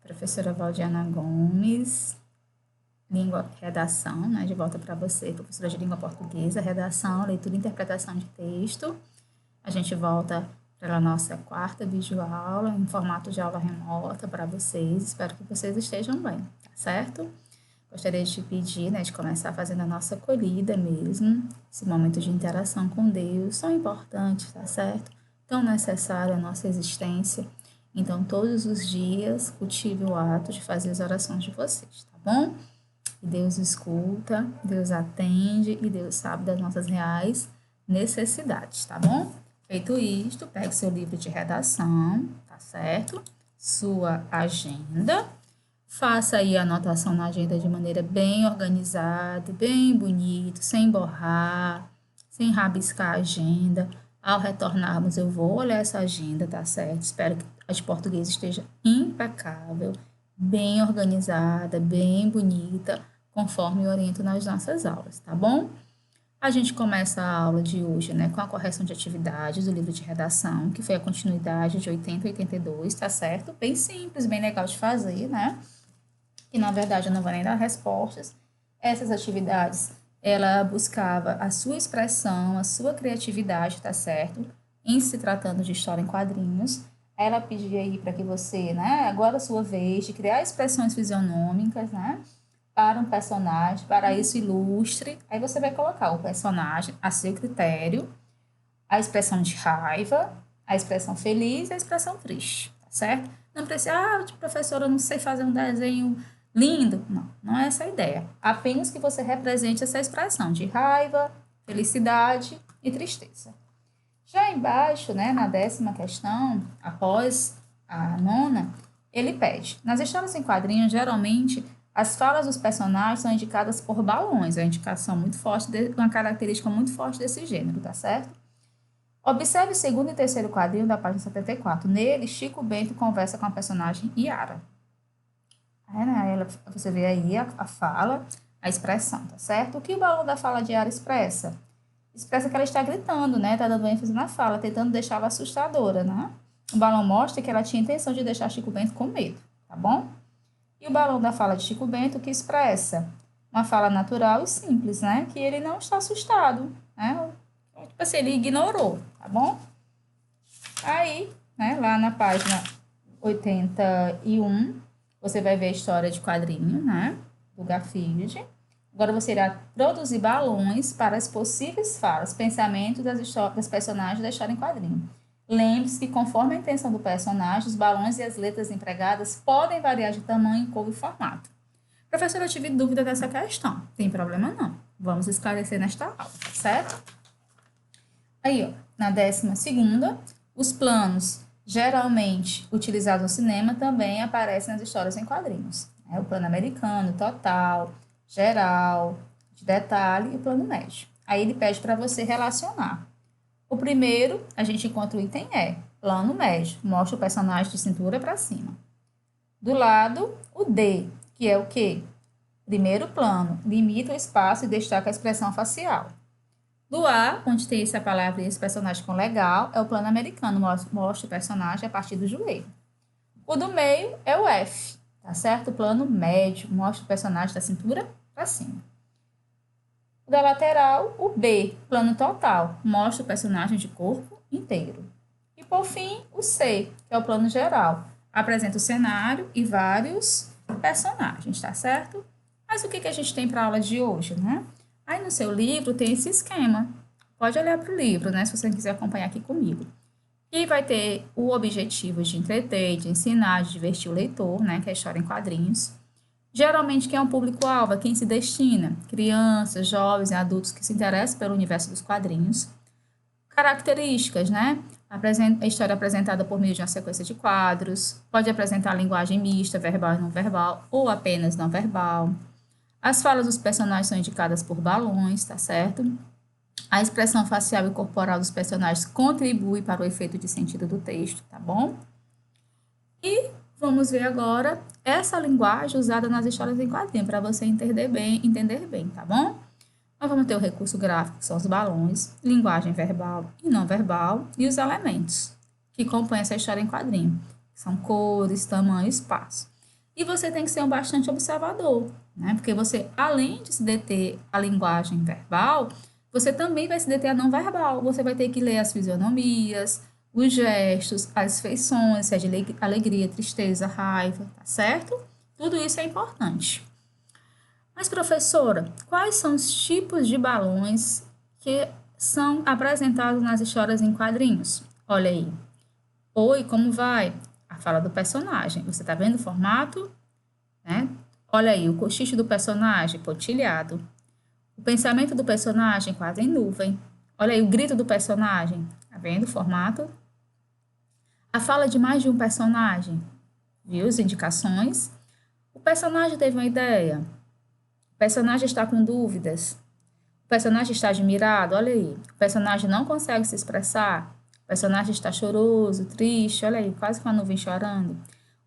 Professora Valdiana Gomes, redação, né? De volta para você, professora de língua portuguesa, redação, leitura e interpretação de texto. A gente volta para a nossa quarta videoaula, em formato de aula remota para vocês. Espero que vocês estejam bem, tá certo? Gostaria de te pedir, né, de começar fazendo a nossa acolhida mesmo, esse momento de interação com Deus, tão importante, tá certo? Tão necessário à nossa existência. Então, todos os dias, cultive o ato de fazer as orações de vocês, tá bom? E Deus escuta, Deus atende e Deus sabe das nossas reais necessidades, tá bom? Feito isto, pegue seu livro de redação, tá certo? Sua agenda. Faça aí a anotação na agenda de maneira bem organizada, bem bonito, sem borrar, sem rabiscar a agenda. Ao retornarmos, eu vou olhar essa agenda, tá certo? Espero que a de português esteja impecável, bem organizada, bem bonita, conforme eu oriento nas nossas aulas, tá bom? A gente começa a aula de hoje, né, com a correção de atividades do livro de redação, que foi a continuidade de 80 e 82, tá certo? Bem simples, bem legal de fazer, né? E, na verdade, eu não vou nem dar respostas. Essas atividades, ela buscava a sua expressão, a sua criatividade, tá certo? Em se tratando de história em quadrinhos. Ela pedia aí para que você, né, agora a sua vez, de criar expressões fisionômicas, né, para um personagem, para isso ilustre. Aí você vai colocar o personagem a seu critério, a expressão de raiva, a expressão feliz e a expressão triste, tá certo? Não precisa, professora, eu não sei fazer um desenho lindo. Não, não é essa a ideia. Apenas que você represente essa expressão de raiva, felicidade e tristeza. Já embaixo, né, na 10ª questão, após a 9ª, ele pede. Nas histórias em quadrinhos, geralmente, as falas dos personagens são indicadas por balões. É uma indicação muito forte, uma característica muito forte desse gênero, tá certo? Observe o segundo e terceiro quadrinho da página 74. Nele, Chico Bento conversa com a personagem Yara. Você vê aí a fala, a expressão, tá certo? O que o balão da fala de Yara expressa? Expressa que ela está gritando, né? Está dando ênfase na fala, tentando deixá-la assustadora, né? O balão mostra que ela tinha intenção de deixar Chico Bento com medo, tá bom? E o balão da fala de Chico Bento que expressa uma fala natural e simples, né? Que ele não está assustado, né? Tipo assim, ele ignorou, tá bom? Aí, né, lá na página 81, você vai ver a história de quadrinho, né? Do Garfield. Agora você irá produzir balões para as possíveis falas, pensamentos das personagens da história em quadrinho. Lembre-se que, conforme a intenção do personagem, os balões e as letras empregadas podem variar de tamanho, cor e formato. Professora, eu tive dúvida dessa questão. Tem problema não. Vamos esclarecer nesta aula, tá certo? Aí, ó, na 12ª, os planos geralmente utilizados no cinema também aparecem nas histórias em quadrinhos. O plano americano, total, geral, de detalhe e o plano médio. Aí ele pede para você relacionar. O primeiro, a gente encontra o item E, plano médio, mostra o personagem de cintura para cima. Do lado, o D, que é o quê? Primeiro plano, limita o espaço e destaca a expressão facial. Do A, onde tem essa palavra e esse personagem com legal, é o plano americano, mostra o personagem a partir do joelho. O do meio é o F, tá certo? O plano médio, mostra o personagem da cintura para cima. O da lateral, o B, plano total, mostra o personagem de corpo inteiro. E, por fim, o C, que é o plano geral, apresenta o cenário e vários personagens, tá certo? Mas o que a gente tem para a aula de hoje, né? Aí no seu livro tem esse esquema. Pode olhar para o livro, né? Se você quiser acompanhar aqui comigo. E vai ter o objetivo de entreter, de ensinar, de divertir o leitor, né? Que é a história em quadrinhos. Geralmente, quem é o público-alvo? Quem se destina? Crianças, jovens e adultos que se interessam pelo universo dos quadrinhos. Características, né? A história apresentada por meio de uma sequência de quadros. Pode apresentar linguagem mista, verbal e não verbal, ou apenas não verbal. As falas dos personagens são indicadas por balões, tá certo? A expressão facial e corporal dos personagens contribui para o efeito de sentido do texto, tá bom? E vamos ver agora essa linguagem usada nas histórias em quadrinho, para você entender bem, tá bom? Nós vamos ter o recurso gráfico, que são os balões, linguagem verbal e não verbal, e os elementos que compõem essa história em quadrinho, que são cores, tamanho e espaço. E você tem que ser um bastante observador, né? Porque você, além de se deter à linguagem verbal, você também vai se deter à não verbal. Você vai ter que ler as fisionomias, os gestos, as feições, se é de alegria, tristeza, raiva, tá certo? Tudo isso é importante. Mas, professora, quais são os tipos de balões que são apresentados nas histórias em quadrinhos? Olha aí. Oi, como vai? A fala do personagem. Você está vendo o formato? Né? Olha aí, o cochicho do personagem, pontilhado. O pensamento do personagem, quase em nuvem. Olha aí, o grito do personagem. Tá vendo o formato? A fala de mais de um personagem. Viu as indicações? O personagem teve uma ideia. O personagem está com dúvidas. O personagem está admirado. Olha aí. O personagem não consegue se expressar. O personagem está choroso, triste. Olha aí, quase com a nuvem chorando.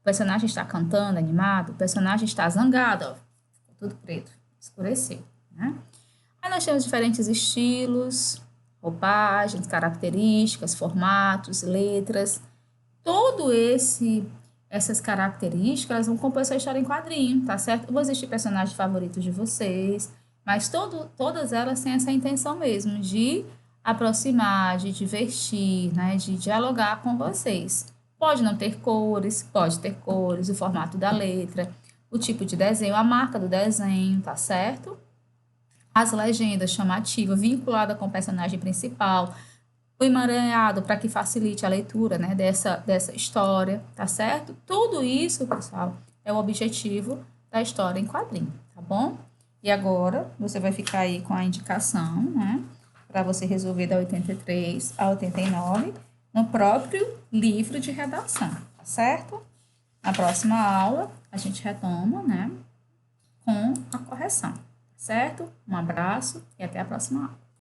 O personagem está cantando, animado. O personagem está zangado. Ó. Ficou tudo preto. Escureceu. Né? Aí nós temos diferentes estilos, roupagens, características, formatos, letras. Todo essas características elas vão compor essa história em quadrinho, tá certo? Vão existir personagens favoritos de vocês, mas todas elas têm essa intenção mesmo de aproximar, de divertir, né? De dialogar com vocês. Pode não ter cores, pode ter cores, o formato da letra, o tipo de desenho, a marca do desenho, tá certo? As legendas chamativas, vinculada com o personagem principal, o emaranhado para que facilite a leitura, né, dessa história, tá certo? Tudo isso, pessoal, é o objetivo da história em quadrinho, tá bom? E agora, você vai ficar aí com a indicação, né, para você resolver da 83 a 89 no próprio livro de redação, tá certo? Na próxima aula, a gente retoma, né, com a correção, certo? Um abraço e até a próxima aula.